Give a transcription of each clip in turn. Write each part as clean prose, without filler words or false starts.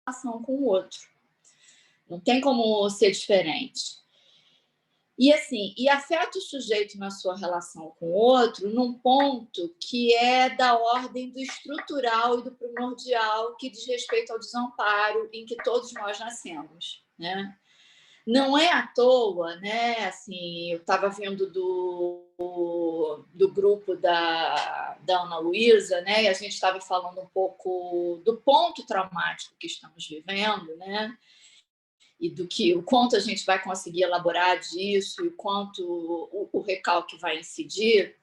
relação com o outro. Não tem como ser diferente. E assim, e afeta o sujeito na sua relação com o outro num ponto que é da ordem do estrutural e do primordial, que diz respeito ao desamparo em que todos nós nascemos, né? Não é à toa, né? Assim, eu estava vindo do grupo da Ana Luísa, né? E a gente estava falando um pouco do ponto traumático que estamos vivendo, né? E o quanto a gente vai conseguir elaborar disso e o quanto o recalque vai incidir.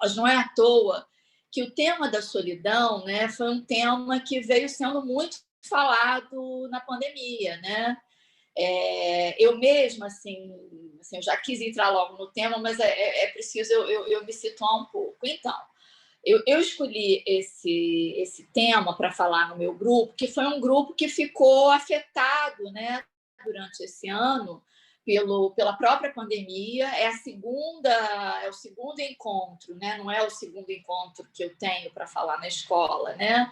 Mas não é à toa que o tema da solidão, né, foi um tema que veio sendo muito falado na pandemia, né? Eu mesma, assim, eu já quis entrar logo no tema, mas é preciso eu me situar um pouco. Então, eu escolhi esse tema para falar no meu grupo, que foi um grupo que ficou afetado, né, durante esse ano pela própria pandemia. É o segundo encontro, né? Não é o segundo encontro que eu tenho para falar na escola, né?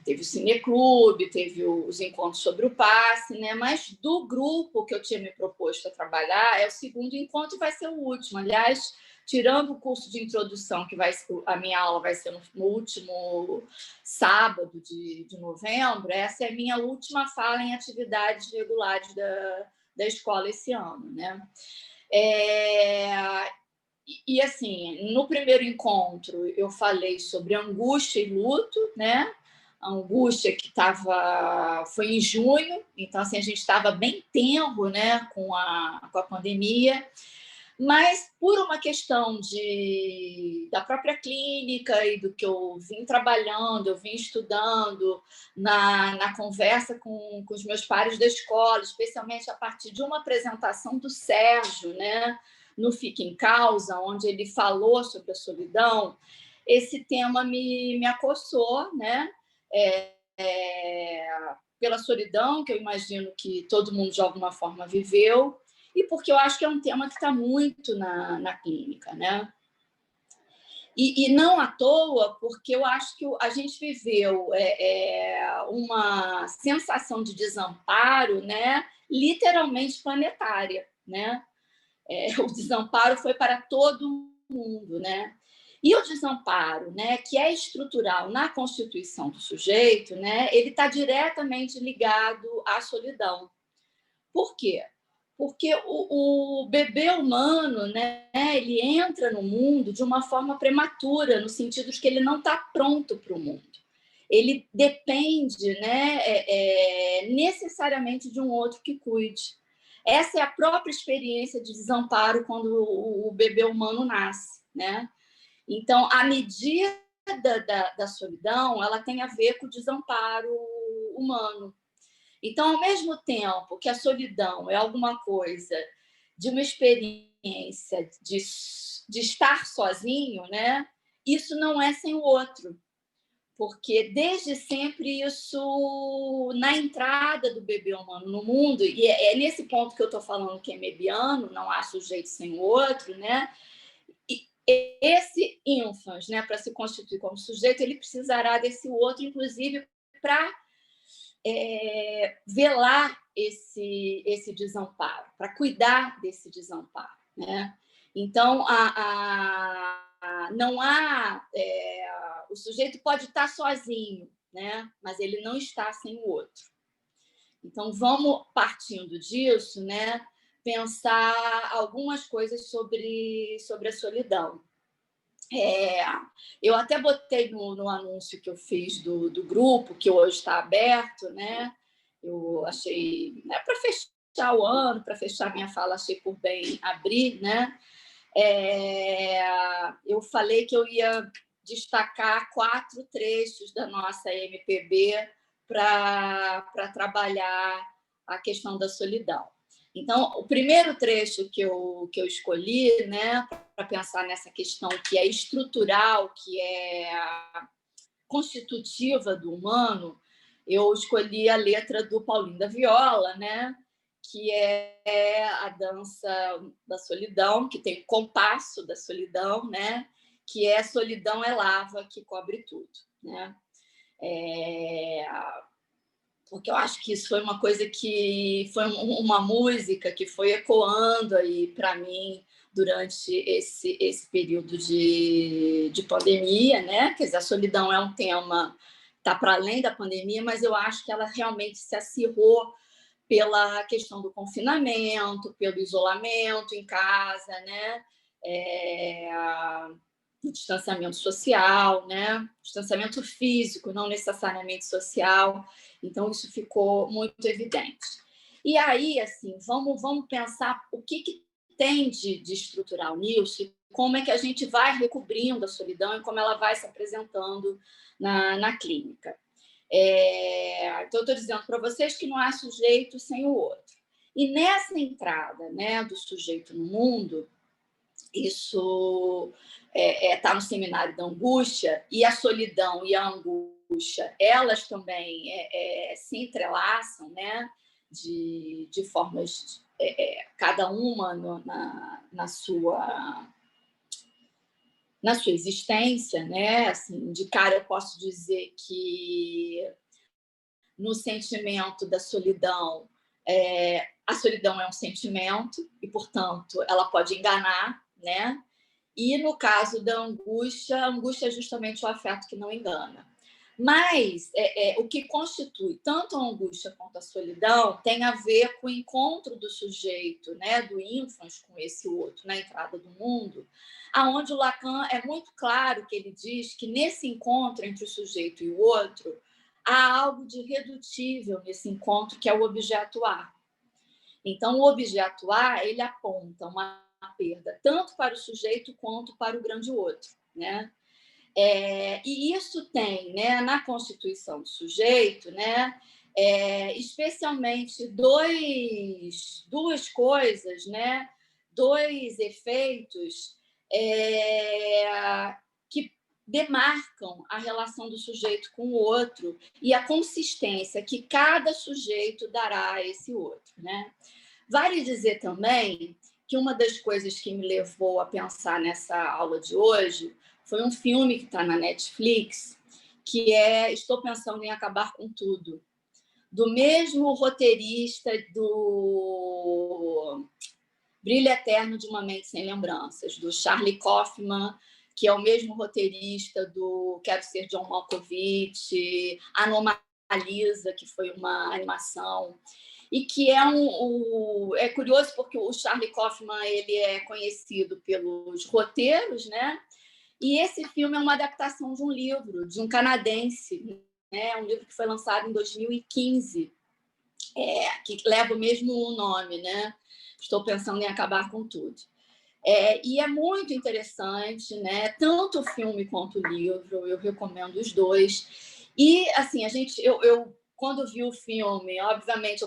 Teve o cineclube, teve os encontros sobre o passe, né? Mas do grupo que eu tinha me proposto a trabalhar, é o segundo encontro e vai ser o último. Aliás, tirando o curso de introdução, a minha aula vai ser no último sábado de novembro, essa é a minha última fala em atividades regulares da escola esse ano, né? E assim, no primeiro encontro eu falei sobre angústia e luto, né? A angústia que foi em junho, então assim, a gente estava bem tenro, né, com a pandemia, mas por uma questão da própria clínica e do que eu vim trabalhando, eu vim estudando na conversa com os meus pares da escola, especialmente a partir de uma apresentação do Sérgio, né, no Fica em Causa, onde ele falou sobre a solidão, esse tema me acossou, né? Pela solidão, que eu imagino que todo mundo de alguma forma viveu, e porque eu acho que é um tema que está muito na clínica, né? E não à toa, porque eu acho que a gente viveu uma sensação de desamparo, né? Literalmente planetária, né? O desamparo foi para todo mundo, né? E o desamparo, né, que é estrutural na constituição do sujeito, né, ele está diretamente ligado à solidão. Por quê? Porque o bebê humano, né, ele entra no mundo de uma forma prematura, no sentido de que ele não está pronto para o mundo. Ele depende, né, necessariamente de um outro que cuide. Essa é a própria experiência de desamparo quando o bebê humano nasce, né? Então, a medida da solidão, ela tem a ver com o desamparo humano. Então, ao mesmo tempo que a solidão é alguma coisa de uma experiência de estar sozinho, né? Isso não é sem o outro, porque desde sempre isso, na entrada do bebê humano no mundo, e é nesse ponto que eu estou falando que é mebiano, não há sujeito sem o outro, né? E esse ínfans, né, para se constituir como sujeito, ele precisará desse outro, inclusive, para velar esse desamparo, para cuidar desse desamparo, né? Então, não há... o sujeito pode estar sozinho, né? Mas ele não está sem o outro. Então, vamos, partindo disso, né, pensar algumas coisas sobre a solidão. Eu até botei no anúncio que eu fiz do grupo, que hoje está aberto, né? Eu achei, né, para fechar o ano, para fechar minha fala, achei por bem abrir, né? Eu falei que eu ia destacar 4 trechos da nossa MPB para trabalhar a questão da solidão. Então, o primeiro trecho que eu escolhi, né, para pensar nessa questão que é estrutural, que é constitutiva do humano, eu escolhi a letra do Paulinho da Viola, né, que é a dança da solidão, que tem o compasso da solidão, né, que é solidão é lava que cobre tudo, né? porque eu acho que isso foi uma coisa que foi uma música que foi ecoando aí para mim durante esse período de pandemia, né? Quer dizer, a solidão é um tema está para além da pandemia, mas eu acho que ela realmente se acirrou pela questão do confinamento, pelo isolamento em casa, né? O distanciamento social, né? Distanciamento físico, não necessariamente social. Então, isso ficou muito evidente. E aí, assim, vamos pensar o que tem de estrutural nisso e como é que a gente vai recobrindo a solidão e como ela vai se apresentando na clínica. Então, eu estou dizendo para vocês que não há sujeito sem o outro. E nessa entrada, né, do sujeito no mundo, isso está no seminário da angústia, e a solidão e a angústia, elas também se entrelaçam, né, de formas, cada uma na sua existência, né? Assim, de cara eu posso dizer que no sentimento da solidão, a solidão é um sentimento e, portanto, ela pode enganar, né? E no caso da angústia, a angústia é justamente o afeto que não engana. Mas o que constitui tanto a angústia quanto a solidão tem a ver com o encontro do sujeito, né, do ínfans com esse outro na entrada do mundo, aonde o Lacan é muito claro que ele diz que nesse encontro entre o sujeito e o outro há algo de irredutível nesse encontro, que é o objeto A. Então, o objeto A, ele aponta uma perda tanto para o sujeito quanto para o grande outro, né? E isso tem, né, na constituição do sujeito, né, especialmente duas coisas, né, dois efeitos que demarcam a relação do sujeito com o outro e a consistência que cada sujeito dará a esse outro, né? Vale dizer também que uma das coisas que me levou a pensar nessa aula de hoje foi um filme que está na Netflix, que é Estou Pensando em Acabar com Tudo, do mesmo roteirista do Brilho Eterno de uma Mente Sem Lembranças, do Charlie Kaufman, que é o mesmo roteirista do Quero Ser John Malkovich, Anomalisa, que foi uma animação, e que é curioso porque o Charlie Kaufman ele é conhecido pelos roteiros, né? E esse filme é uma adaptação de um livro de um canadense, né? Um livro que foi lançado em 2015, que leva o mesmo nome, né? Estou Pensando em Acabar com Tudo. E é muito interessante, né? Tanto o filme quanto o livro, eu recomendo os dois. E assim, eu quando vi o filme, obviamente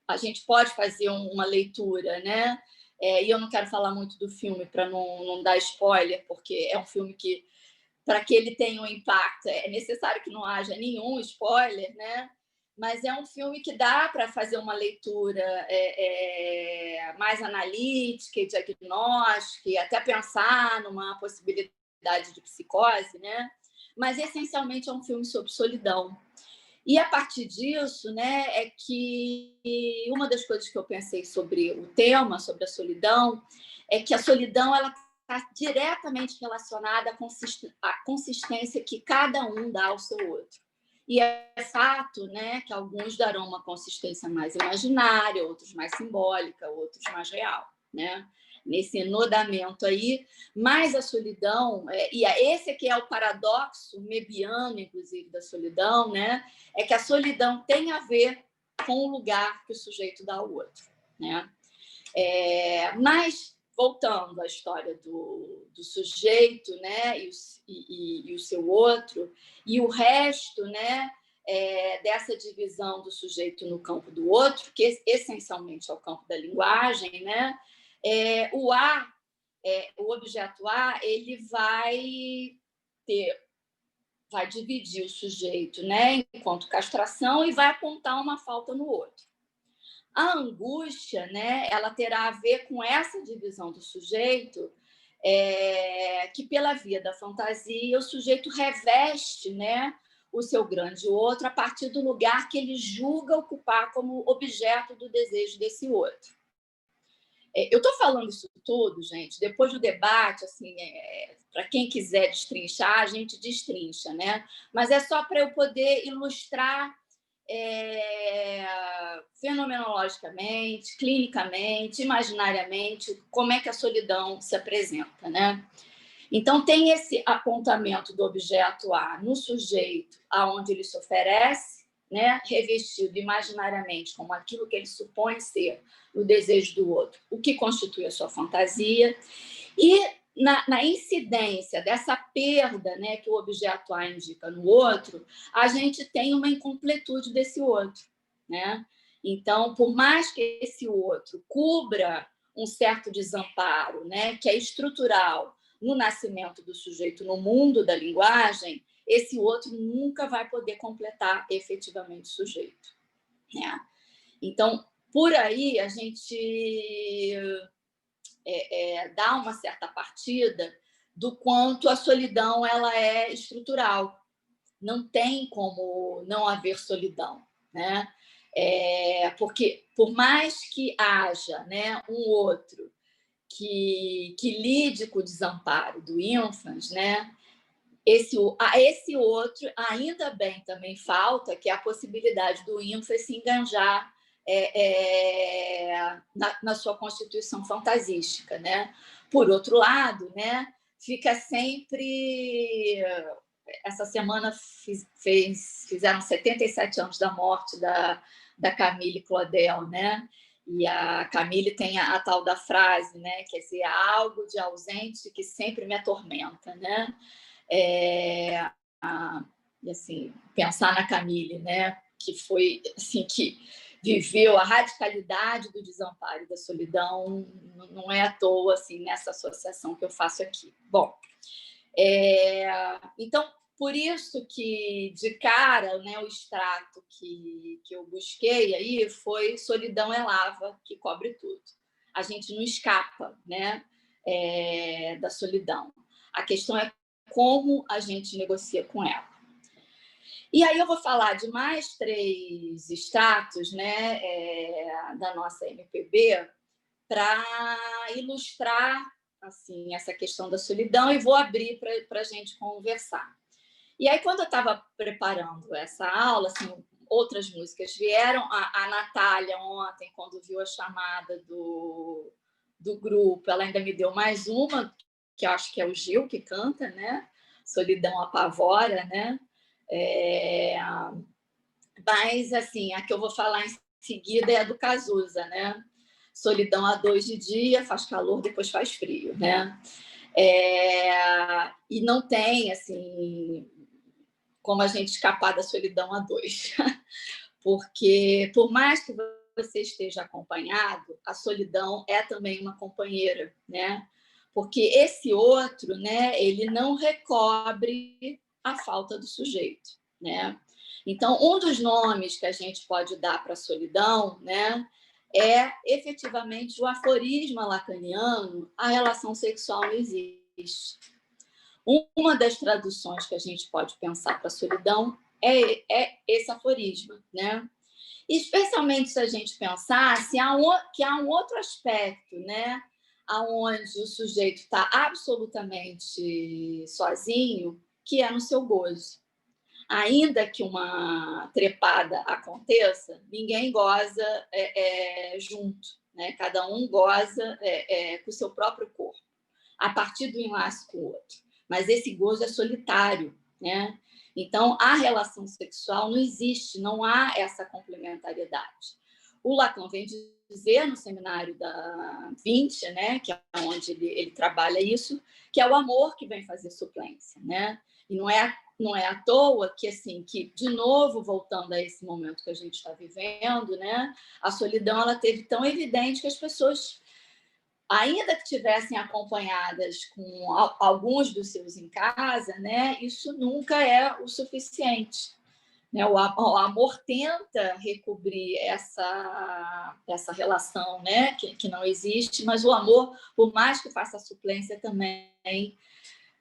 a gente pode fazer uma leitura, né? E eu não quero falar muito do filme para não dar spoiler, porque é um filme que, para que ele tenha um impacto, é necessário que não haja nenhum spoiler, né? Mas é um filme que dá para fazer uma leitura mais analítica e diagnóstica, e até pensar numa possibilidade de psicose, né? Mas, essencialmente, é um filme sobre solidão. E, a partir disso, né, é que uma das coisas que eu pensei sobre o tema, sobre a solidão, é que a solidão ela está diretamente relacionada à consistência que cada um dá ao seu outro. E é fato, né, que alguns darão uma consistência mais imaginária, outros mais simbólica, outros mais real, né? Nesse enodamento aí, mas a solidão, e esse aqui é o paradoxo mebiano, inclusive, da solidão, né? É que a solidão tem a ver com o lugar que o sujeito dá ao outro, né? Mas, voltando à história do sujeito, né, e o seu outro, e o resto, né, dessa divisão do sujeito no campo do outro, que essencialmente é o campo da linguagem, né, o objeto A, ele vai dividir o sujeito, né, enquanto castração, e vai apontar uma falta no outro. A angústia, né, ela terá a ver com essa divisão do sujeito, que pela via da fantasia o sujeito reveste, né, o seu grande outro a partir do lugar que ele julga ocupar como objeto do desejo desse outro. Eu estou falando isso tudo, gente, depois do debate, assim, para quem quiser destrinchar, a gente destrincha, né? Mas é só para eu poder ilustrar fenomenologicamente, clinicamente, imaginariamente, como é que a solidão se apresenta, né? Então, tem esse apontamento do objeto A no sujeito, aonde ele se oferece, né, revestido imaginariamente como aquilo que ele supõe ser o desejo do outro, o que constitui a sua fantasia, e na incidência dessa perda, né, que o objeto A indica no outro, a gente tem uma incompletude desse outro, né? Então, por mais que esse outro cubra um certo desamparo, né, que é estrutural no nascimento do sujeito no mundo da linguagem, esse outro nunca vai poder completar efetivamente o sujeito, né? Então, por aí, a gente dá uma certa partida do quanto a solidão ela é estrutural. Não tem como não haver solidão, né? Porque, por mais que haja, né, um outro que lide com o desamparo do ínfans, né? Esse outro, ainda bem, também falta, que é a possibilidade do ínfans se enganjar na sua constituição fantasística, né? Por outro lado, né, fica sempre... Essa semana fizeram 77 anos da morte da Camille Claudel, né? E a Camille tem a tal da frase, né? Quer dizer, algo de ausente que sempre me atormenta, né? E assim, pensar na Camille, né? Que foi assim, que viveu a radicalidade do desamparo e da solidão, não é à toa assim nessa associação que eu faço aqui. Bom, então, por isso que, de cara, né, o extrato que eu busquei aí foi solidão é lava que cobre tudo. A gente não escapa, né, da solidão. A questão é como a gente negocia com ela. E aí eu vou falar de mais 3 extratos, né, da nossa MPB para ilustrar assim, essa questão da solidão e vou abrir para a gente conversar. E aí, quando eu estava preparando essa aula, assim, outras músicas vieram. A Natália, ontem, quando viu a chamada do grupo, ela ainda me deu mais uma, que eu acho que é o Gil que canta, né? Solidão apavora, né? Mas, assim, a que eu vou falar em seguida é a do Cazuza, né? Solidão a 2 de dia, faz calor, depois faz frio, né? E não tem, assim, como a gente escapar da solidão a 2. Porque, por mais que você esteja acompanhado, a solidão é também uma companheira, né? Porque esse outro, né, ele não recobre a falta do sujeito, né? Então, um dos nomes que a gente pode dar para a solidão, né, é efetivamente o aforisma lacaniano: a relação sexual não existe. Uma das traduções que a gente pode pensar para a solidão é esse aforisma, né? Especialmente se a gente pensar que há um outro aspecto, né, aonde o sujeito está absolutamente sozinho, que é no seu gozo. Ainda que uma trepada aconteça, ninguém goza junto, né? Cada um goza com o seu próprio corpo, a partir do enlace com o outro. Mas esse gozo é solitário, né? Então, a relação sexual não existe, não há essa complementariedade. O Lacan vem dizer no seminário da Vinci, né, que é onde ele trabalha isso, que é o amor que vem fazer suplência, né? E não é à toa que, assim, que, de novo, voltando a esse momento que a gente está vivendo, né, a solidão ela teve tão evidente que as pessoas, ainda que tivessem acompanhadas com alguns dos seus em casa, né, isso nunca é o suficiente. Né? O amor tenta recobrir essa relação, né, que não existe, mas o amor, por mais que faça a suplência, também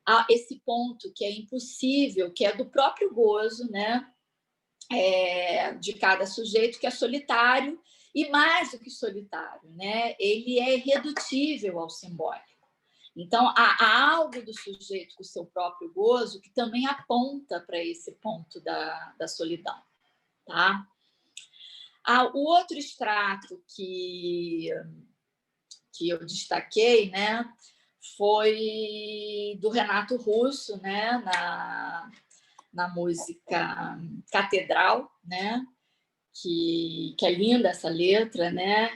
há esse ponto que é impossível, que é do próprio gozo, né? De cada sujeito, que é solitário, e mais do que solitário, né? Ele é irredutível ao simbólico. Então, há algo do sujeito com o seu próprio gozo que também aponta para esse ponto da solidão. Tá? O outro extrato que eu destaquei, né, foi do Renato Russo, né, na música Catedral, né, que é linda essa letra, né,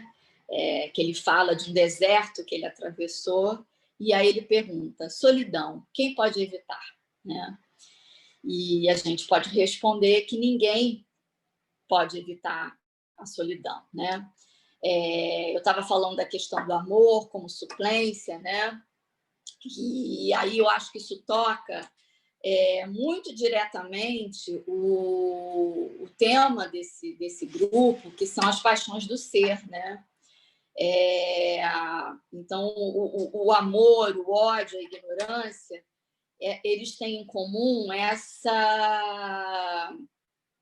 que ele fala de um deserto que ele atravessou, e aí ele pergunta: solidão, quem pode evitar? Né? E a gente pode responder que ninguém pode evitar a solidão, né? Eu estava falando da questão do amor como suplência, né? E aí eu acho que isso toca muito diretamente o tema desse grupo, que são as paixões do ser, né? Então, o amor, o ódio, a ignorância, eles têm em comum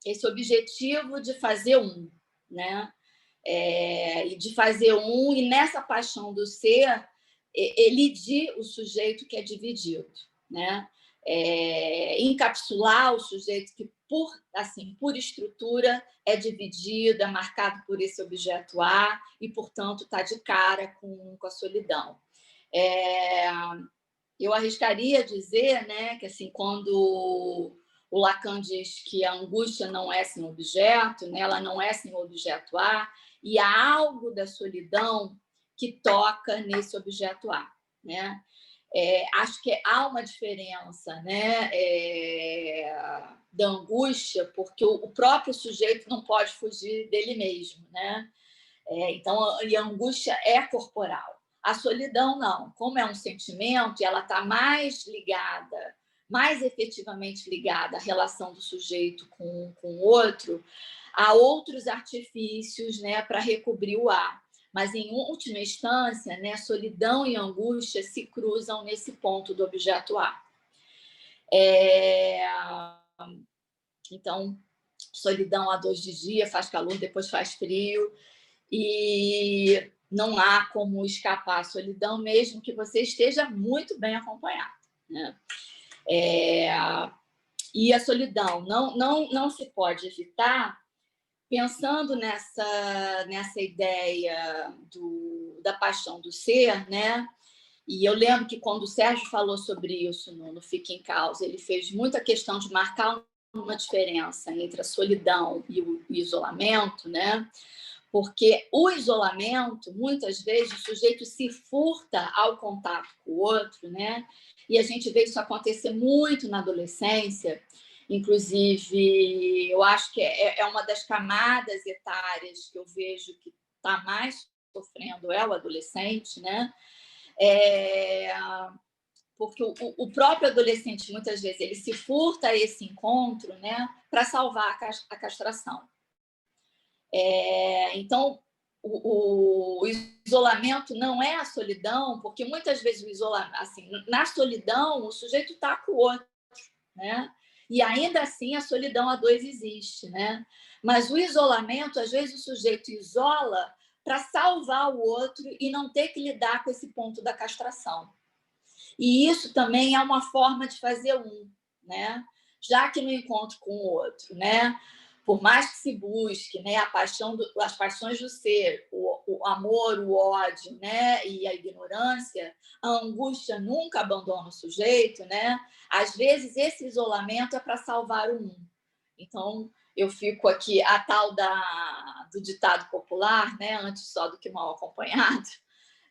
esse objetivo de fazer um, né? E de fazer um, e nessa paixão do ser, elidir o sujeito que é dividido, né? Encapsular o sujeito que, por estrutura, é dividido, é marcado por esse objeto A e, portanto, está de cara com a solidão. Eu arriscaria dizer, né, que assim, quando o Lacan diz que a angústia não é sem objeto, né, ela não é sem objeto A, e há algo da solidão que toca nesse objeto A, né? Acho que há uma diferença, né, da angústia, porque o próprio sujeito não pode fugir dele mesmo, né? Então, e a angústia é corporal. A solidão, não. Como é um sentimento, e ela está mais ligada, mais efetivamente ligada à relação do sujeito com o outro, há outros artifícios, né, para recobrir o A. Mas, em última instância, né, solidão e angústia se cruzam nesse ponto do objeto A. Então, solidão há 2 de dia, faz calor, depois faz frio, e não há como escapar à solidão, mesmo que você esteja muito bem acompanhado, né? E a solidão não se pode evitar pensando nessa ideia da paixão do ser, né? E eu lembro que quando o Sérgio falou sobre isso no Fica em Causa, ele fez muita questão de marcar uma diferença entre a solidão e o isolamento, né? Porque o isolamento, muitas vezes, o sujeito se furta ao contato com o outro, né? E a gente vê isso acontecer muito na adolescência. Inclusive, eu acho que é uma das camadas etárias que eu vejo que está mais sofrendo é o adolescente, né? Porque o próprio adolescente, muitas vezes, ele se furta a esse encontro, né, para salvar a castração. Então, o isolamento não é a solidão, porque muitas vezes assim, na solidão o sujeito está com o outro, né? E ainda assim a solidão a 2 existe, né? Mas o isolamento, às vezes o sujeito isola para salvar o outro e não ter que lidar com esse ponto da castração. E isso também é uma forma de fazer um, né? Já que no encontro com o outro, né? Por mais que se busque, né, as paixões do ser, o amor, o ódio, né, e a ignorância, a angústia nunca abandona o sujeito, né? Às vezes esse isolamento é para salvar o um. Então eu fico aqui a tal do ditado popular, né, antes só do que mal acompanhado.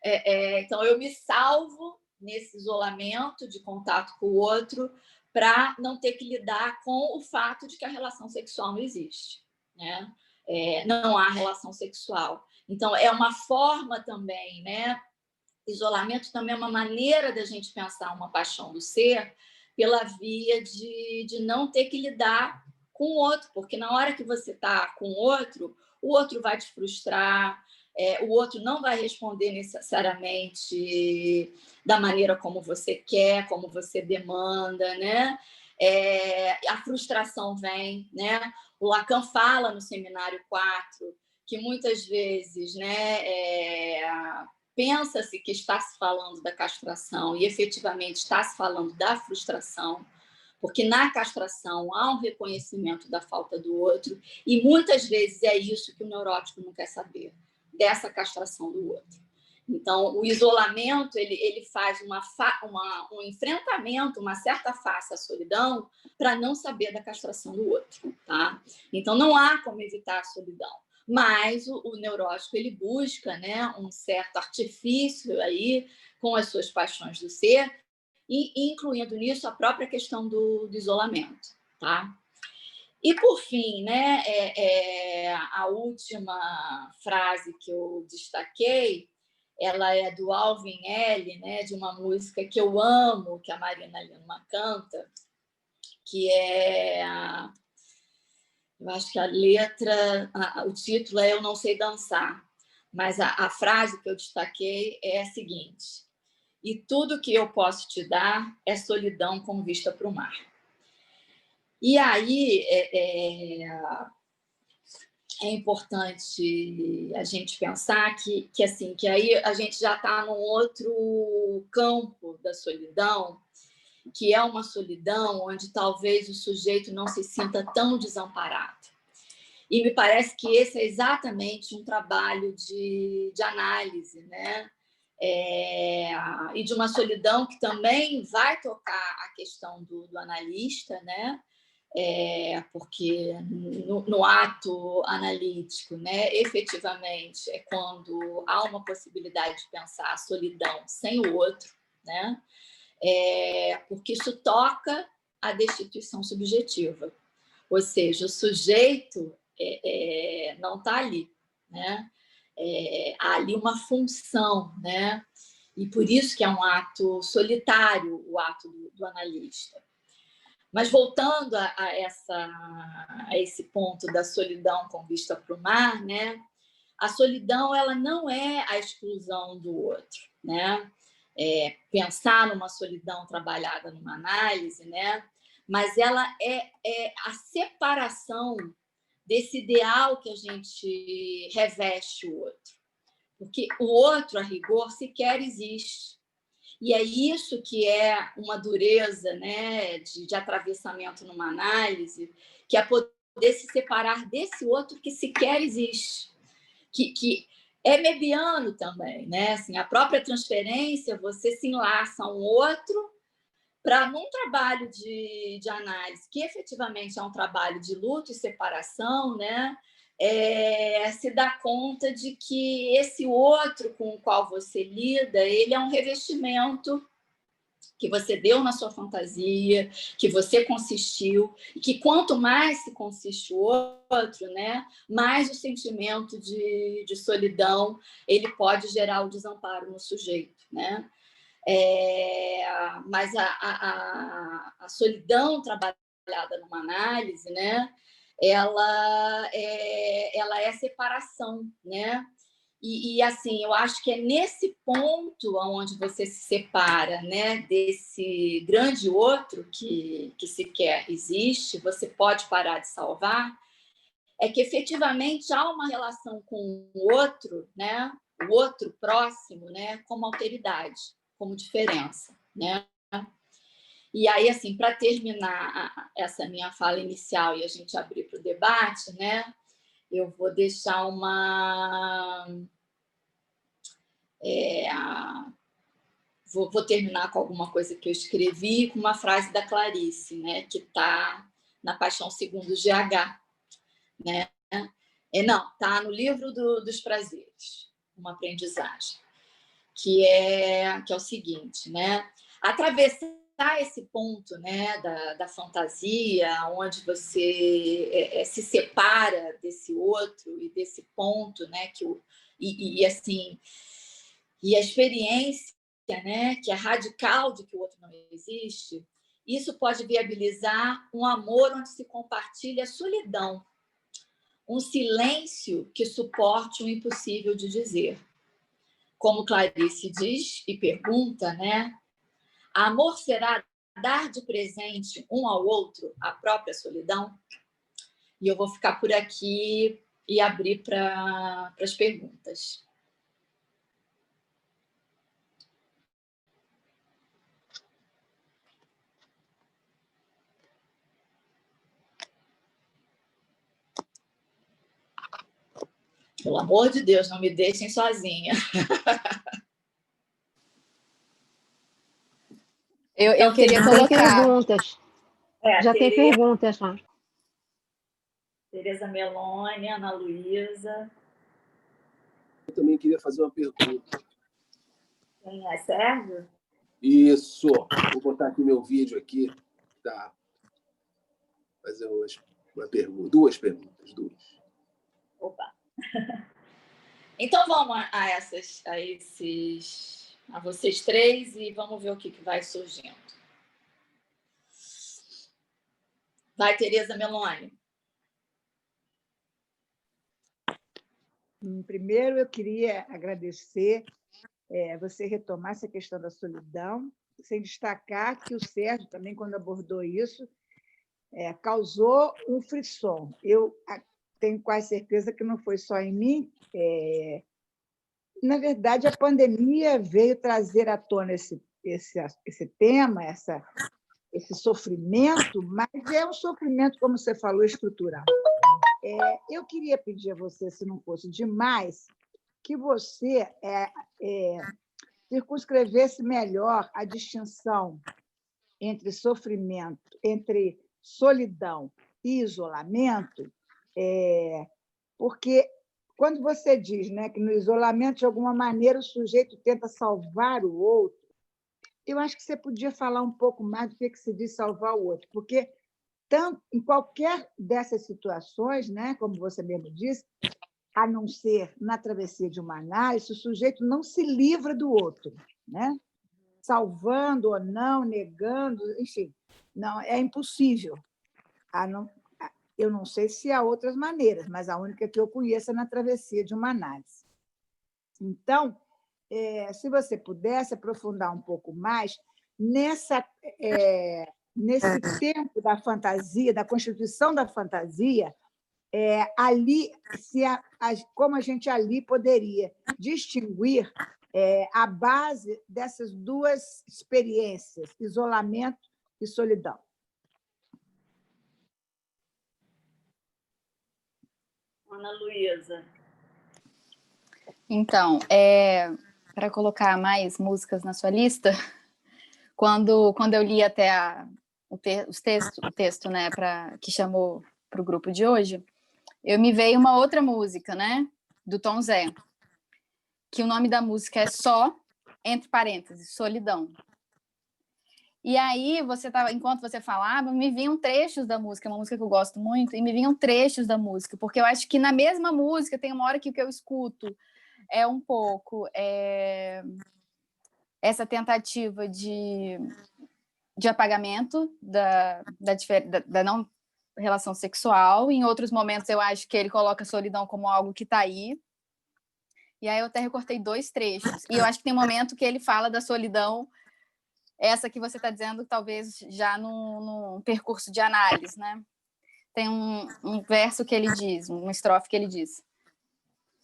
Então eu me salvo nesse isolamento de contato com o outro, para não ter que lidar com o fato de que a relação sexual não existe, né? Não há relação sexual. Então, é uma forma também, né? Isolamento também é uma maneira da gente pensar uma paixão do ser pela via de não ter que lidar com o outro, porque na hora que você está com o outro vai te frustrar, o outro não vai responder necessariamente da maneira como você quer, como você demanda, né? A frustração vem, né? O Lacan fala no Seminário 4 que muitas vezes, né, pensa-se que está se falando da castração e efetivamente está se falando da frustração, porque na castração há um reconhecimento da falta do outro e muitas vezes é isso que o neurótico não quer saber, dessa castração do outro. Então, o isolamento ele faz um enfrentamento, uma certa face à solidão para não saber da castração do outro. Tá? Então, não há como evitar a solidão. Mas o neurótico ele busca, né, um certo artifício aí com as suas paixões do ser, e incluindo nisso a própria questão do isolamento. Tá? E, por fim, né, a última frase que eu destaquei, ela é do Alvin L, né, de uma música que eu amo, que a Marina Lima canta, que é... Eu acho que a letra, o título é Eu Não Sei Dançar, mas a frase que eu destaquei é a seguinte: e tudo que eu posso te dar é solidão com vista para o mar. E aí é importante a gente pensar que aí a gente já está num outro campo da solidão, que é uma solidão onde talvez o sujeito não se sinta tão desamparado. E me parece que esse é exatamente um trabalho de análise, né? E de uma solidão que também vai tocar a questão do analista, né? Porque no ato analítico, né, efetivamente, é quando há uma possibilidade de pensar a solidão sem o outro, né? Porque isso toca a destituição subjetiva, ou seja, o sujeito não está ali, né? Há ali uma função, né? E por isso que é um ato solitário, o ato do analista. Mas voltando a esse ponto da solidão com vista para o mar, né? A solidão ela não é a exclusão do outro, né? Pensar numa solidão trabalhada numa análise, né? Mas ela é a separação desse ideal que a gente reveste o outro. Porque o outro, a rigor, sequer existe. E é isso que é uma dureza, né, de atravessamento numa análise, que é poder se separar desse outro que sequer existe, que é mebiano também, né? Assim, a própria transferência, você se enlaça a um outro para, num trabalho de análise, que efetivamente é um trabalho de luto e separação, né? Se dá conta de que esse outro com o qual você lida, ele é um revestimento que você deu na sua fantasia, que você consistiu, e que quanto mais se consiste o outro, né, mais o sentimento de solidão ele pode gerar o desamparo no sujeito, né? Mas a solidão trabalhada numa análise, né, ela é separação, né? E assim, eu acho que é nesse ponto onde você se separa, né, desse grande outro que sequer existe, você pode parar de salvar, é que efetivamente há uma relação com o outro, né, o outro próximo, né, como alteridade, como diferença, né? E aí, assim, para terminar essa minha fala inicial e a gente abrir para o debate, né, eu vou deixar vou terminar com alguma coisa que eu escrevi, com uma frase da Clarice, né, que está na Paixão Segundo GH, né? Não, está no livro dos prazeres, uma aprendizagem, que é o seguinte, né? Atravessar esse ponto, né, da fantasia, onde você se separa desse outro e desse ponto, né, assim, e a experiência, né, que é radical de que o outro não existe, isso pode viabilizar um amor onde se compartilha a solidão, um silêncio que suporte o impossível de dizer. como Clarice diz e pergunta, né? Amor será dar de presente um ao outro a própria solidão? E eu vou ficar por aqui e abrir para as perguntas. Pelo amor de Deus, não me deixem sozinha. Eu queria colocar... Tem perguntas. Já tem perguntas lá. Tereza Meloni, Ana Luísa. Eu também queria fazer uma pergunta. Quem é? Sérgio? Isso. Vou botar aqui meu vídeo aqui. Tá. Fazer uma pergunta. Duas perguntas. Opa. Então vamos a vocês três e vamos ver o que vai surgindo. Vai, Tereza Meloni. Primeiro, eu queria agradecer você retomar essa questão da solidão, sem destacar que o Sérgio também, quando abordou isso, causou um frisson. Eu tenho quase certeza que não foi só em mim. Na verdade, a pandemia veio trazer à tona esse tema, esse sofrimento, mas é um sofrimento, como você falou, estrutural. Eu queria pedir a você, se não fosse demais, que você circunscrevesse melhor a distinção entre sofrimento, entre solidão e isolamento, porque quando você diz, né, que no isolamento, de alguma maneira, o sujeito tenta salvar o outro, eu acho que você podia falar um pouco mais do que se diz salvar o outro, porque tanto, em qualquer dessas situações, né, como você mesmo disse, a não ser na travessia de uma análise, o sujeito não se livra do outro, né? Salvando ou não, negando, enfim, não, é impossível. Eu não sei se há outras maneiras, mas a única que eu conheço é na travessia de uma análise. Então, se você pudesse aprofundar um pouco mais nesse tempo da fantasia, da constituição da fantasia, ali, como a gente ali poderia distinguir a base dessas duas experiências, isolamento e solidão. Ana Luísa. Então, para colocar mais músicas na sua lista, quando eu li até o texto, né, que chamou para o grupo de hoje, me veio uma outra música, né, do Tom Zé, que o nome da música é Só, entre parênteses, Solidão. E aí, enquanto você falava, me vinham trechos da música, é uma música que eu gosto muito, e me vinham trechos da música, porque eu acho que na mesma música tem uma hora que o que eu escuto é um pouco essa tentativa de apagamento da não relação sexual. Em outros momentos, eu acho que ele coloca a solidão como algo que está aí. E aí eu até recortei 2 trechos. E eu acho que tem um momento que ele fala da solidão, essa que você está dizendo, talvez já num percurso de análise, né? Tem um verso que ele diz, uma estrofe que ele diz,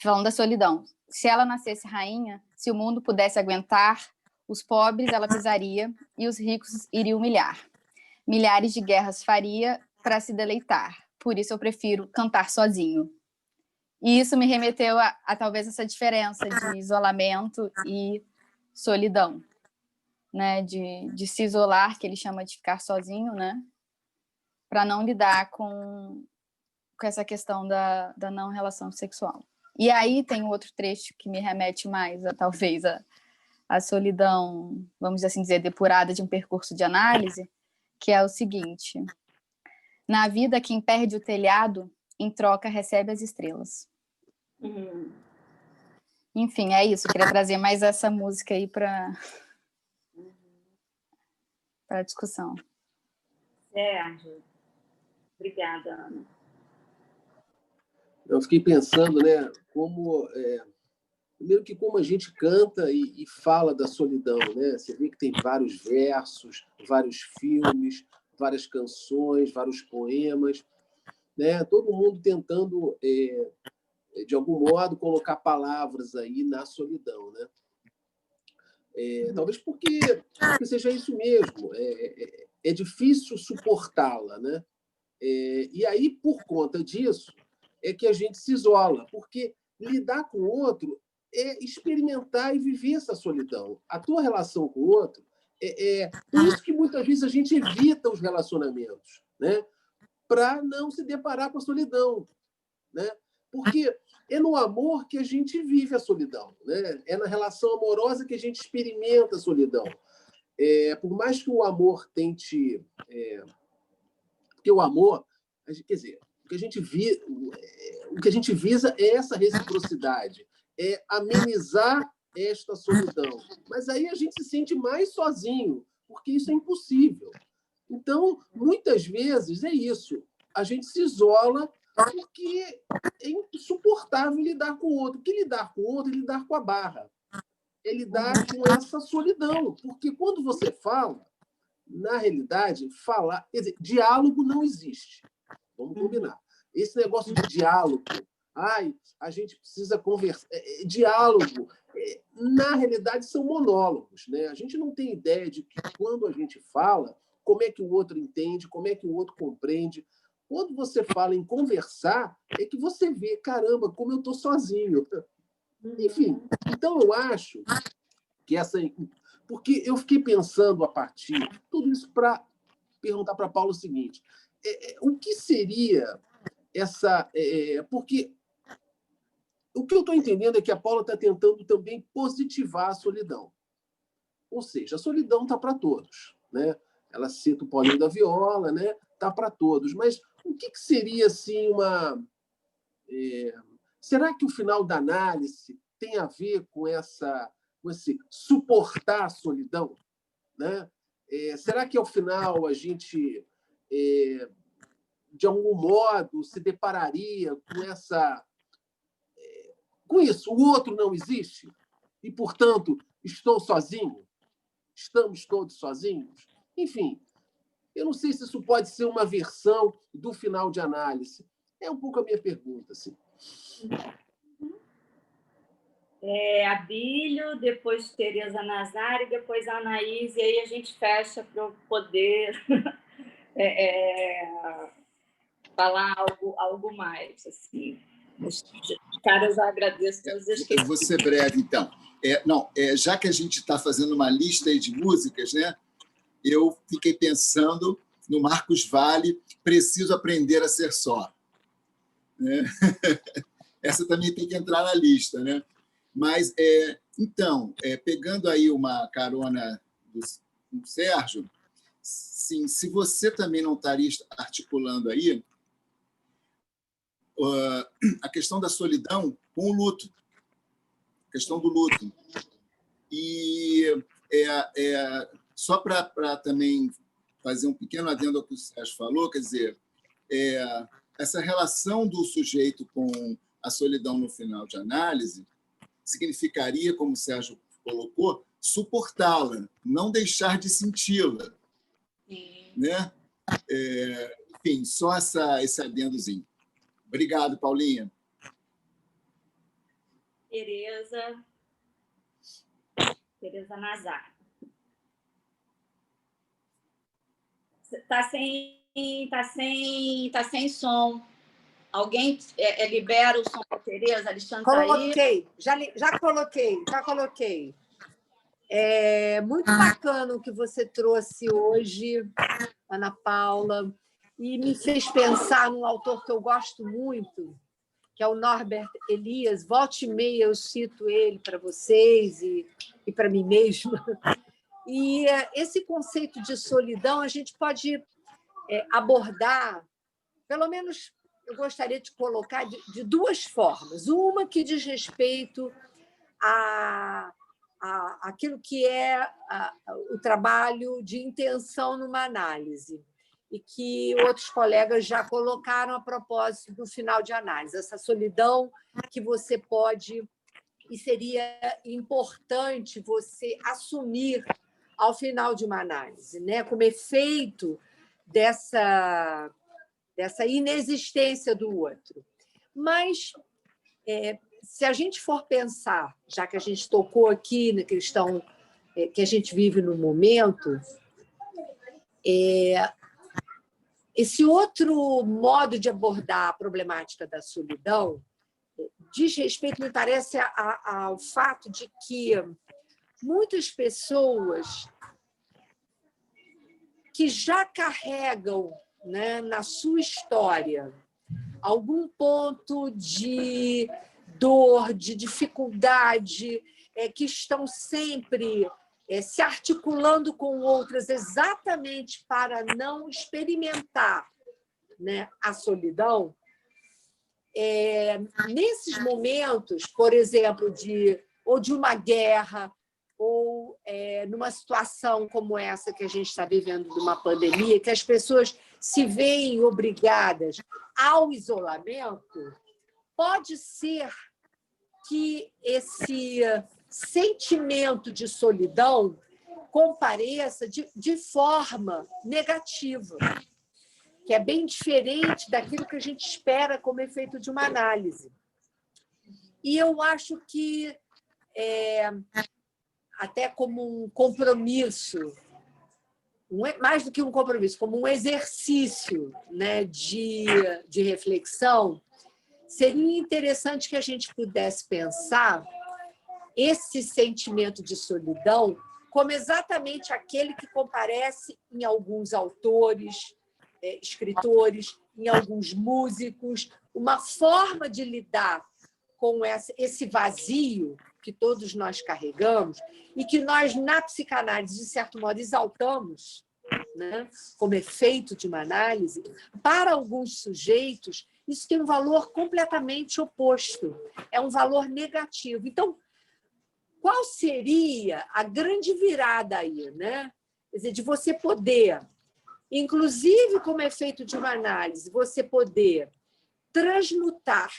falando da solidão. Se ela nascesse rainha, se o mundo pudesse aguentar, os pobres ela pisaria e os ricos iria humilhar. Milhares de guerras faria para se deleitar. Por isso eu prefiro cantar sozinho. E isso me remeteu a talvez essa diferença de isolamento e solidão, né? De se isolar, que ele chama de ficar sozinho, né? Para não lidar com essa questão da não relação sexual. E aí tem outro trecho que me remete mais talvez a solidão, vamos assim dizer, depurada de um percurso de análise, que é o seguinte: na vida, quem perde o telhado, em troca recebe as estrelas. Enfim, é isso. Eu queria trazer mais essa música aí para a discussão. Sérgio. Obrigada, Ana. Eu fiquei pensando, né, como Primeiro que como a gente canta e fala da solidão, né? Você vê que tem vários versos, vários filmes, várias canções, vários poemas, né? Todo mundo tentando, de algum modo, colocar palavras aí na solidão, né? Talvez porque seja isso mesmo, é difícil suportá-la, né? E aí, por conta disso, é que a gente se isola, porque lidar com o outro é experimentar e viver essa solidão. A tua relação com o outro por isso que muitas vezes a gente evita os relacionamentos, né? Para não se deparar com a solidão, né? Porque é no amor que a gente vive a solidão, né? É na relação amorosa que a gente experimenta a solidão. Por mais que o amor tente... Porque o amor, quer dizer, o que a gente visa é essa reciprocidade, é amenizar esta solidão. Mas aí a gente se sente mais sozinho, porque isso é impossível. Então, muitas vezes é isso. A gente se isola porque é insuportável lidar com o outro. Porque lidar com o outro é lidar com a barra. É lidar com essa solidão. Porque quando você fala, na realidade, falar... Quer dizer, diálogo não existe. Vamos combinar. Esse negócio de diálogo, a gente precisa conversar. Diálogo, na realidade, são monólogos, né? A gente não tem ideia de que, quando a gente fala, como é que o outro entende, como é que o outro compreende. Quando você fala em conversar, é que você vê, caramba, como eu estou sozinho. Enfim, então eu acho que essa... Porque eu fiquei pensando a partir de tudo isso para perguntar para Paulo o seguinte: o que seria essa... porque o que eu estou entendendo é que a Paula está tentando também positivar a solidão. Ou seja, a solidão está para todos, né? Ela cita o Paulinho da Viola, né? Está para todos. Mas o que seria assim uma... Será que o final da análise tem a ver com esse suportar a solidão, né? Será que ao final a gente, de algum modo, se depararia com isso? O outro não existe e, portanto, estou sozinho? Estamos todos sozinhos? Enfim, eu não sei se isso pode ser uma versão do final de análise. É um pouco a minha pergunta, assim. Abílio, depois Tereza Nazari, depois a Anaís, e aí a gente fecha para eu poder falar algo mais. Assim. Cara, eu já agradeço todos os Eu vou ser breve, então. Já que a gente está fazendo uma lista aí de músicas, né, eu fiquei pensando no Marcos Valle, Preciso Aprender a Ser Só. Né? Essa também tem que entrar na lista, né? Mas, então, pegando aí uma carona do Sérgio, sim, se você também não estaria articulando aí a questão da solidão com o luto, a questão do luto. E só para também fazer um pequeno adendo ao que o Sérgio falou, quer dizer, essa relação do sujeito com a solidão no final de análise significaria, como o Sérgio colocou, suportá-la, não deixar de senti-la. Né? Enfim, só esse adendozinho. Obrigado, Paulinha. Tereza Nazar. Está sem som. Alguém libera o som para a Tereza? Alexandre, coloquei, tá aí? Já coloquei. É muito bacana o que você trouxe hoje, Ana Paula, e me fez pensar num autor que eu gosto muito, que é o Norbert Elias. Volte e meia eu cito ele para vocês e para mim mesma. E esse conceito de solidão a gente pode abordar, pelo menos eu gostaria de colocar de duas formas. Uma que diz respeito àquilo que é o trabalho de intenção numa análise, e que outros colegas já colocaram a propósito do final de análise, essa solidão que você pode e seria importante você assumir ao final de uma análise, né? Como efeito dessa inexistência do outro. Mas, se a gente for pensar, já que a gente tocou aqui na questão que a gente vive no momento, esse outro modo de abordar a problemática da solidão diz respeito, me parece, ao fato de que muitas pessoas que já carregam, né, na sua história algum ponto de dor, de dificuldade, que estão sempre se articulando com outras exatamente para não experimentar, né, a solidão. Nesses momentos, por exemplo, de uma guerra, ou numa situação como essa que a gente está vivendo, de uma pandemia, que as pessoas se veem obrigadas ao isolamento, pode ser que esse sentimento de solidão compareça de forma negativa, que é bem diferente daquilo que a gente espera como efeito de uma análise. E eu acho que, até como um compromisso, mais do que um compromisso, como um exercício, né, de reflexão, seria interessante que a gente pudesse pensar esse sentimento de solidão como exatamente aquele que comparece em alguns autores, escritores, em alguns músicos, uma forma de lidar com esse vazio que todos nós carregamos e que nós, na psicanálise, de certo modo, exaltamos, né, como efeito de uma análise. Para alguns sujeitos, isso tem um valor completamente oposto, é um valor negativo. Então, qual seria a grande virada aí, né? Quer dizer, de você poder, inclusive como efeito de uma análise, você poder transmutar,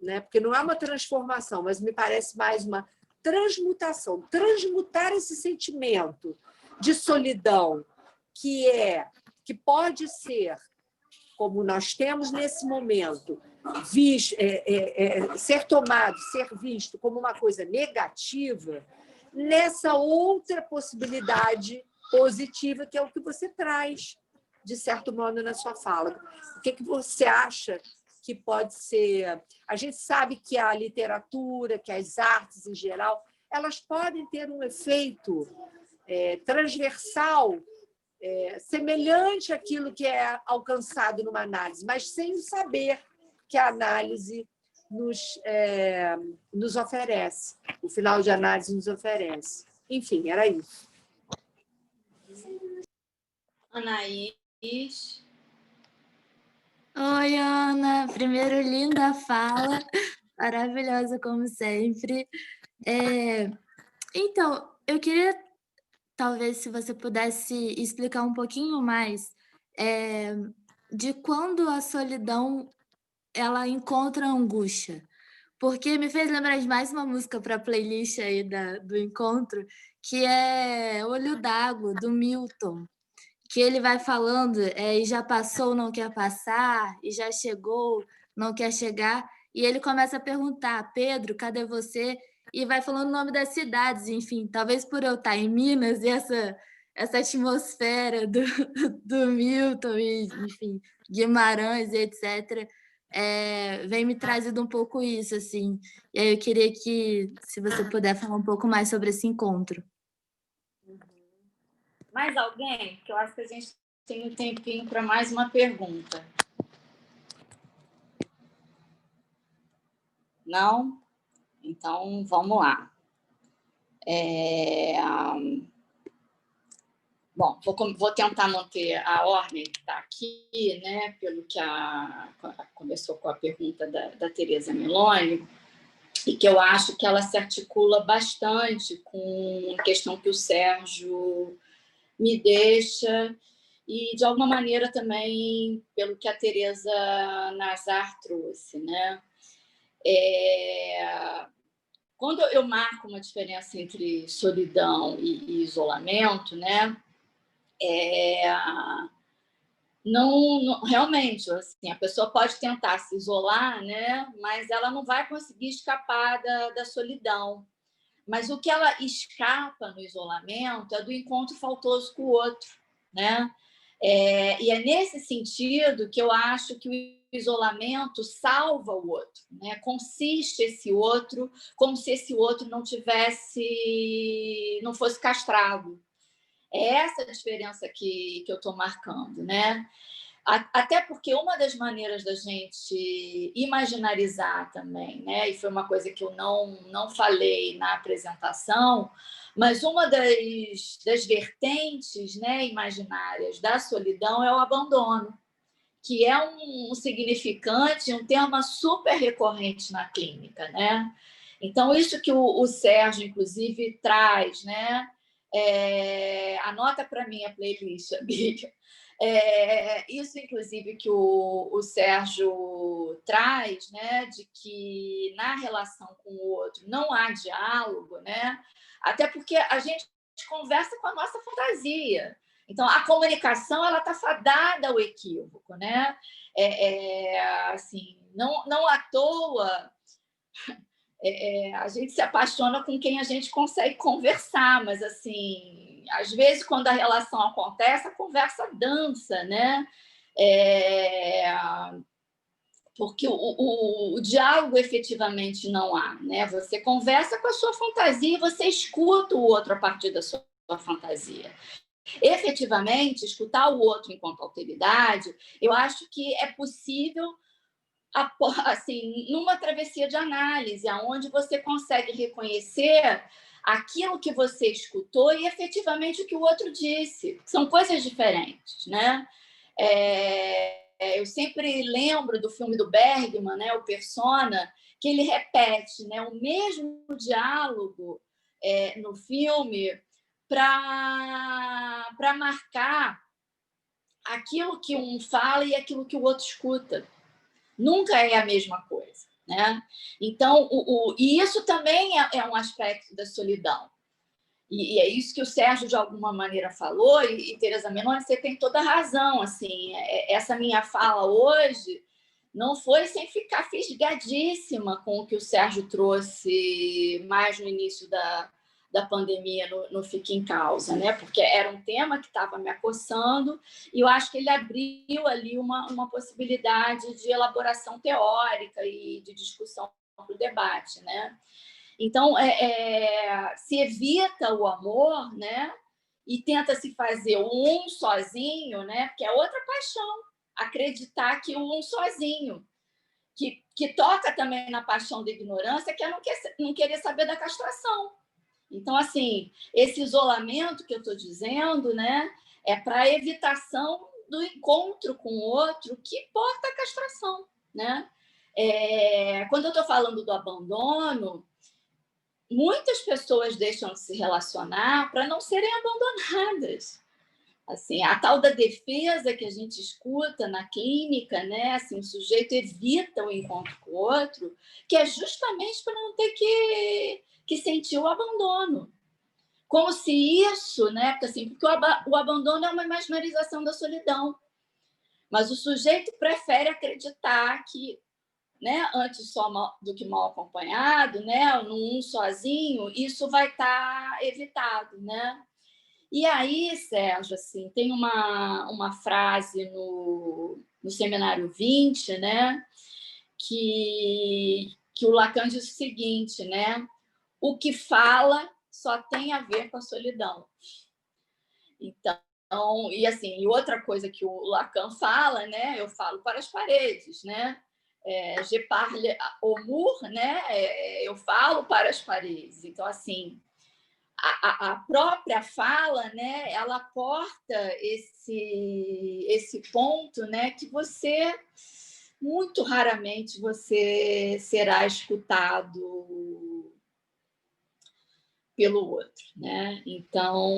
né? Porque não é uma transformação, mas me parece mais uma transmutação, transmutar esse sentimento de solidão que pode ser, como nós temos nesse momento, ser tomado, ser visto como uma coisa negativa, nessa outra possibilidade positiva, que é o que você traz, de certo modo, na sua fala. O que você acha que pode ser? A gente sabe que a literatura, que as artes em geral, elas podem ter um efeito transversal, semelhante àquilo que é alcançado numa análise, mas sem saber que a análise nos oferece, o final de análise nos oferece. Enfim, era isso. Anaís. Oi, Ana. Primeiro, linda fala, maravilhosa como sempre. Então, eu queria, talvez, se você pudesse explicar um pouquinho mais de quando a solidão ela encontra angústia. Porque me fez lembrar de mais uma música para a playlist aí do encontro, que é Olho d'Água, do Milton, que ele vai falando, e já passou, não quer passar, e já chegou, não quer chegar, e ele começa a perguntar, Pedro, cadê você? E vai falando o nome das cidades, enfim, talvez por eu estar em Minas, e essa atmosfera do Milton, e, enfim, Guimarães, etc., vem me trazendo um pouco isso, assim. E aí eu queria que, se você puder falar um pouco mais sobre esse encontro. Mais alguém? Porque eu acho que a gente tem um tempinho para mais uma pergunta. Não? Então, vamos lá. Bom, vou tentar manter a ordem que está aqui, né? Pelo que começou com a pergunta da Tereza Meloni, e que eu acho que ela se articula bastante com a questão que o Sérgio me deixa, e, de alguma maneira, também pelo que a Tereza Nazar trouxe, né? quando eu marco uma diferença entre solidão e isolamento, né? Realmente, assim, a pessoa pode tentar se isolar, né? Mas ela não vai conseguir escapar da solidão. Mas o que ela escapa no isolamento é do encontro faltoso com o outro, né? E é nesse sentido que eu acho que o isolamento salva o outro, né? Consiste esse outro como se esse outro não fosse castrado. É essa a diferença que eu estou marcando, né? Até porque uma das maneiras da gente imaginarizar também, né? E foi uma coisa que eu não falei na apresentação, mas uma das vertentes, né, imaginárias da solidão é o abandono, que é um significante, um tema super recorrente na clínica, né? Então, isso que o Sérgio, inclusive, traz, né? Anota para mim a playlist, amiga. Isso, inclusive, que o Sérgio traz, né, de que na relação com o outro não há diálogo, né? Até porque a gente conversa com a nossa fantasia. Então, a comunicação ela está fadada ao equívoco, né? Assim, não à toa a gente se apaixona com quem a gente consegue conversar, mas assim, às vezes quando a relação acontece, a conversa dança, né? Porque o diálogo efetivamente não há, né? Você conversa com a sua fantasia e você escuta o outro a partir da sua fantasia. Efetivamente, escutar o outro enquanto alteridade, eu acho que é possível assim, numa travessia de análise, onde você consegue reconhecer aquilo que você escutou e efetivamente o que o outro disse. São coisas diferentes, né? Eu sempre lembro do filme do Bergman, né, o Persona, que ele repete, né, o mesmo diálogo no filme para marcar aquilo que um fala e aquilo que o outro escuta. Nunca é a mesma coisa, né? Então, e isso também é um aspecto da solidão. E é isso que o Sérgio, de alguma maneira, falou, e Tereza Meloni, você tem toda a razão. Assim, essa minha fala hoje não foi sem ficar fisgadíssima com o que o Sérgio trouxe mais no início da pandemia no Fique em Causa, né? Porque era um tema que estava me acossando e eu acho que ele abriu ali uma possibilidade de elaboração teórica e de discussão para o debate, né? Então, se evita o amor, né? E tenta se fazer um sozinho, né? Porque é outra paixão, acreditar que o um sozinho, que toca também na paixão da ignorância, que é não querer saber da castração. Então, assim, esse isolamento que eu estou dizendo, né, é para a evitação do encontro com o outro que porta a castração, né? Quando eu estou falando do abandono, muitas pessoas deixam de se relacionar para não serem abandonadas. Assim, a tal da defesa que a gente escuta na clínica, né? Assim, o sujeito evita o encontro com o outro, que é justamente para não ter que sentir o abandono. Como se isso, né? Porque o abandono é uma imaginarização da solidão. Mas o sujeito prefere acreditar que, né, antes só do que mal acompanhado, né, num sozinho, isso vai estar evitado, né? E aí, Sérgio, assim, tem uma frase no Seminário 20, né, que o Lacan diz o seguinte, né? O que fala só tem a ver com a solidão. Então, e assim, e outra coisa que o Lacan fala, né? Eu falo para as paredes, né? Je parle au mur, né? Eu falo para as paredes. Então, assim, a própria fala, né? Ela porta esse ponto, né? Que você muito raramente você será escutado pelo outro, né? Então,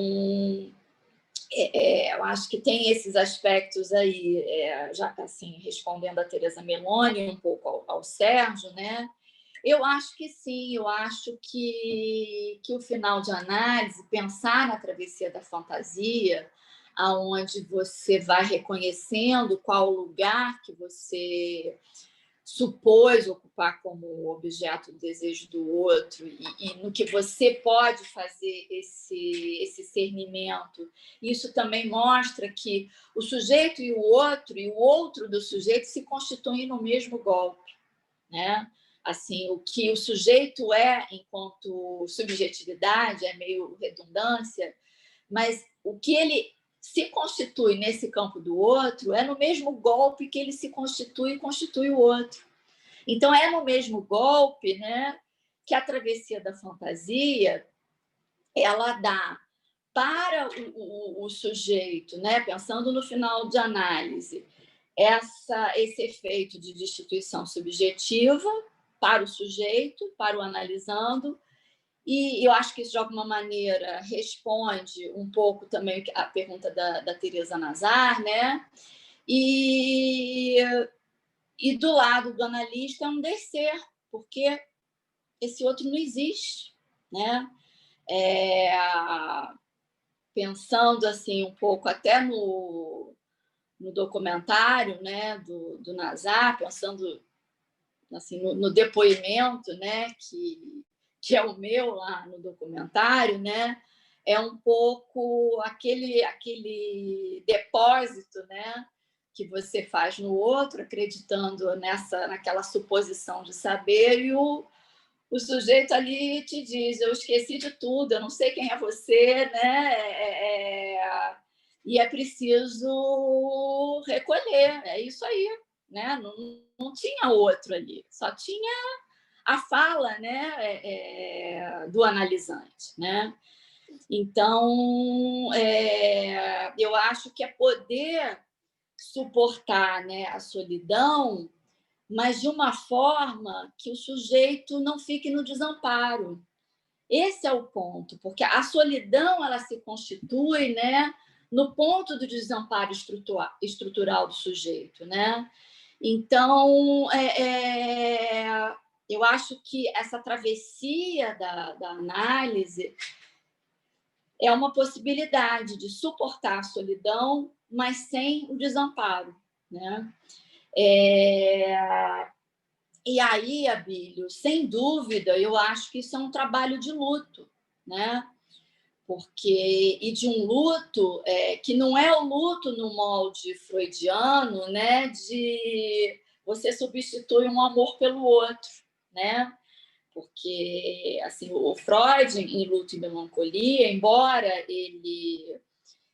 eu acho que tem esses aspectos aí, já assim, respondendo a Tereza Meloni, um pouco ao Sérgio, né? Eu acho que sim, eu acho que o final de análise, pensar na travessia da fantasia, aonde você vai reconhecendo qual lugar que você supôs ocupar como objeto do desejo do outro e no que você pode fazer esse discernimento. Isso também mostra que o sujeito e o outro do sujeito se constituem no mesmo golpe, né? Assim, o que o sujeito é enquanto subjetividade é meio redundância, mas o que ele se constitui nesse campo do outro é no mesmo golpe que ele se constitui e constitui o outro. Então, é no mesmo golpe, né, que a travessia da fantasia ela dá para o sujeito, né, pensando no final de análise, esse efeito de destituição subjetiva para o sujeito, para o analisando, e eu acho que isso, de alguma maneira, responde um pouco também a pergunta da Teresa Nazar, né? E do lado do analista é um descer, porque esse outro não existe, né? Pensando assim um pouco até no documentário, né, do Nazar, pensando assim no depoimento, né, que é o meu lá no documentário, né, é um pouco aquele depósito, né, que você faz no outro, acreditando naquela suposição de saber, e o sujeito ali te diz: eu esqueci de tudo, eu não sei quem é você, né? E é preciso recolher, é isso aí, né? Não tinha outro ali, só tinha a fala, né? Do analisante, né? Então, eu acho que é poder suportar, né, a solidão, mas de uma forma que o sujeito não fique no desamparo. Esse é o ponto, porque a solidão ela se constitui, né, no ponto do desamparo estrutural do sujeito, né? Então, eu acho que essa travessia da análise é uma possibilidade de suportar a solidão, mas sem o desamparo, né? E aí, Abílio, sem dúvida, eu acho que isso é um trabalho de luto, né? E de um luto que não é o luto no molde freudiano, né? De você substitui um amor pelo outro, né? Porque assim, o Freud, em Luto e Melancolia, embora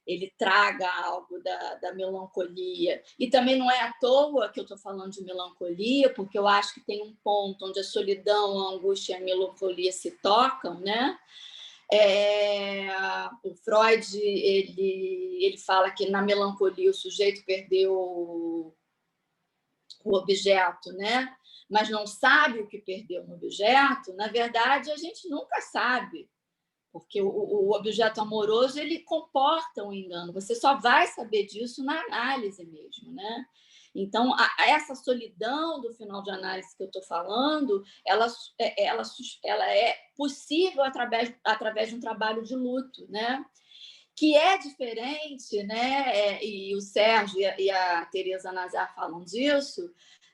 ele traga algo da melancolia. E também não é à toa que eu estou falando de melancolia, porque eu acho que tem um ponto onde a solidão, a angústia e a melancolia se tocam, né? O Freud ele fala que na melancolia o sujeito perdeu o objeto, né? Mas não sabe o que perdeu no objeto. Na verdade, a gente nunca sabe, porque o objeto amoroso ele comporta um engano. Você só vai saber disso na análise mesmo, né? Então, essa solidão do final de análise que eu estou falando, ela é possível através de um trabalho de luto, né? Que é diferente, né? E o Sérgio e a Teresa Nazar falam disso,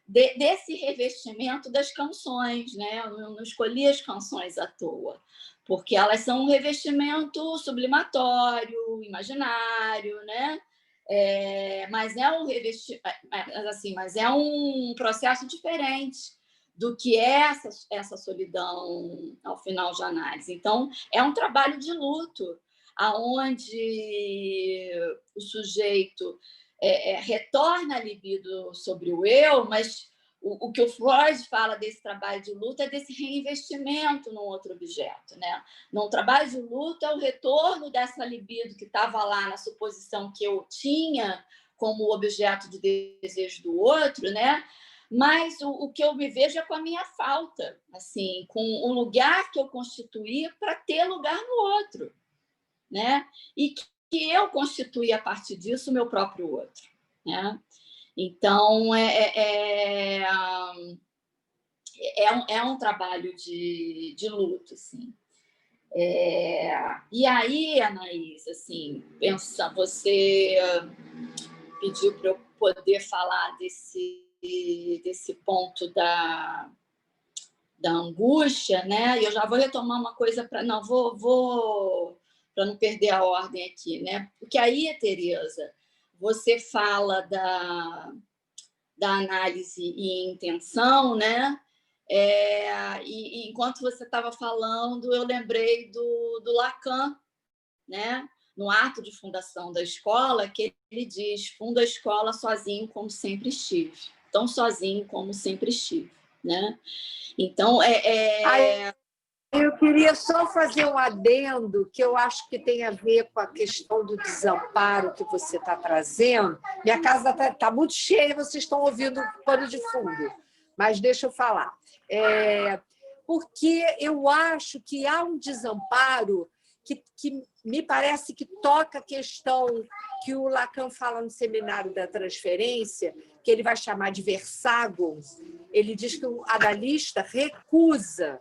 desse revestimento das canções, né? Eu não escolhi as canções à toa, porque elas são um revestimento sublimatório, imaginário, né? Mas é um assim, mas é um processo diferente do que é essa solidão ao final de análise. Então, é um trabalho de luto, aonde o sujeito retorna a libido sobre o eu, mas o que o Freud fala desse trabalho de luta é desse reinvestimento num outro objeto, né? Num trabalho de luta é o retorno dessa libido que estava lá na suposição que eu tinha como objeto de desejo do outro, né? Mas o que eu me vejo é com a minha falta, assim, com o lugar que eu constituí para ter lugar no outro, né? E que eu constituí a partir disso o meu próprio outro, né? Então, é um trabalho de luto, assim. E aí, Anaís, assim, pensa, você pediu para eu poder falar desse ponto da angústia, né? E eu já vou retomar uma coisa para não para não perder a ordem aqui, né? Porque aí, Tereza, você fala da análise e intenção, né? E enquanto você estava falando, eu lembrei do Lacan, né? No ato de fundação da escola, que ele diz: funda a escola sozinho como sempre estive, tão sozinho como sempre estive, né? Então, eu queria só fazer um adendo que eu acho que tem a ver com a questão do desamparo que você está trazendo. Minha casa está muito cheia, vocês estão ouvindo o pano de fundo, mas deixa eu falar. Porque eu acho que há um desamparo que me parece que toca a questão que o Lacan fala no Seminário da Transferência, que ele vai chamar de versago. Ele diz que o analista recusa,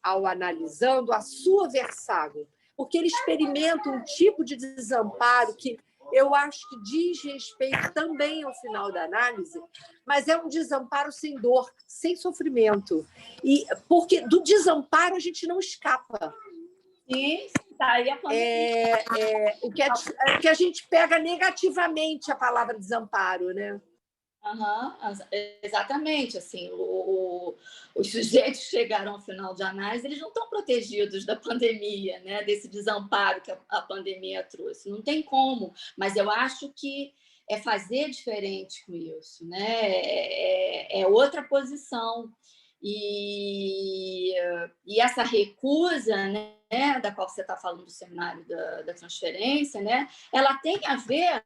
ao analisando, a sua versago, porque ele experimenta um tipo de desamparo que eu acho que diz respeito também ao final da análise, mas é um desamparo sem dor, sem sofrimento. E porque do desamparo a gente não escapa. E daí o que a gente pega negativamente a palavra desamparo, né? Exatamente, assim, os sujeitos que chegaram ao final de análise, eles não estão protegidos da pandemia, né? Desse desamparo que a pandemia trouxe, não tem como, mas eu acho que é fazer diferente com isso, né? É outra posição, e essa recusa, né, da qual você está falando do Seminário da Transferência, né? Ela tem a ver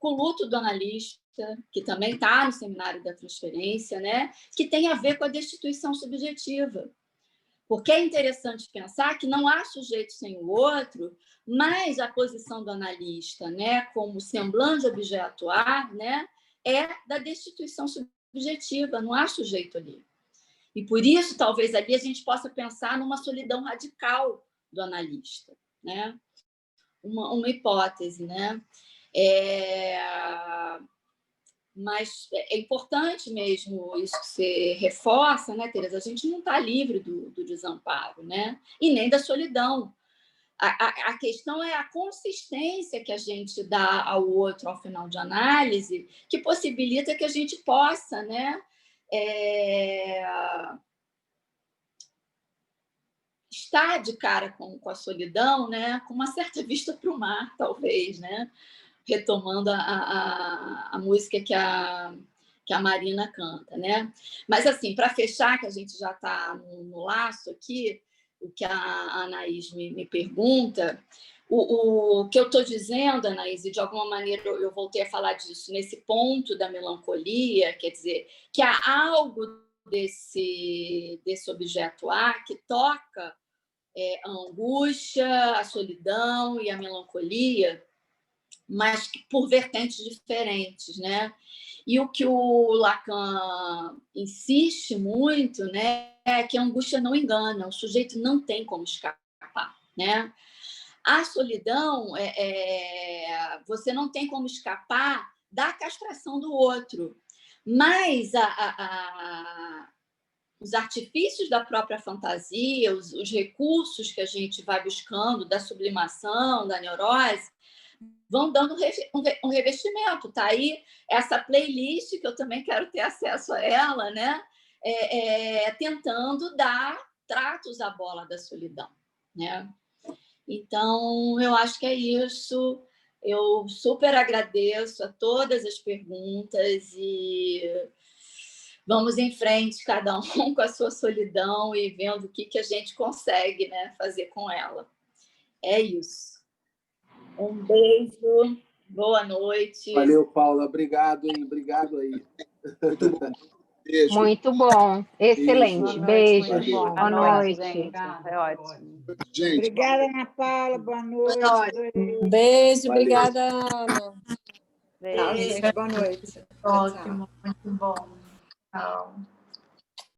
com o luto do analista, que também está no Seminário da Transferência, né? Que tem a ver com a destituição subjetiva. Porque é interessante pensar que não há sujeito sem o outro, mas a posição do analista, né, como semblante objetuar, né, é da destituição subjetiva, não há sujeito ali. E por isso, talvez ali a gente possa pensar numa solidão radical do analista, né? Uma hipótese, né? Mas é importante mesmo isso que você reforça, né, Tereza? A gente não está livre do desamparo, né? E nem da solidão. A questão é a consistência que a gente dá ao outro ao final de análise, que possibilita que a gente possa, né, estar de cara com a solidão, né, com uma certa vista para o mar, talvez, né? Retomando a música que a Marina canta, né? Mas, assim, para fechar, que a gente já está no laço aqui, o que a Anaís me pergunta, o que eu estou dizendo, Anaís, e de alguma maneira eu voltei a falar disso, nesse ponto da melancolia, quer dizer, que há algo desse objeto A que toca a angústia, a solidão e a melancolia, mas por vertentes diferentes, né? E o que o Lacan insiste muito, né, é que a angústia não engana, o sujeito não tem como escapar, né? A solidão, você não tem como escapar da castração do outro, mas os artifícios da própria fantasia, os recursos que a gente vai buscando da sublimação, da neurose, vão dando um revestimento. Tá aí essa playlist, que eu também quero ter acesso a ela, né? Tentando dar tratos à bola da solidão, né? Então, eu acho que é isso. Eu super agradeço a todas as perguntas e vamos em frente, cada um com a sua solidão e vendo o que a gente consegue, né, fazer com ela. É isso. Um beijo, boa noite. Valeu, Paula. Obrigado, hein? Obrigado aí. Muito bom. Beijo. Muito bom, excelente. Beijos. Boa noite. Gente. É ótimo. Gente, Obrigada, Ana Paula. Boa noite. Um beijo, Valeu. obrigada, Ana. Tchau, gente. Boa noite. Ótimo, muito bom. Tchau.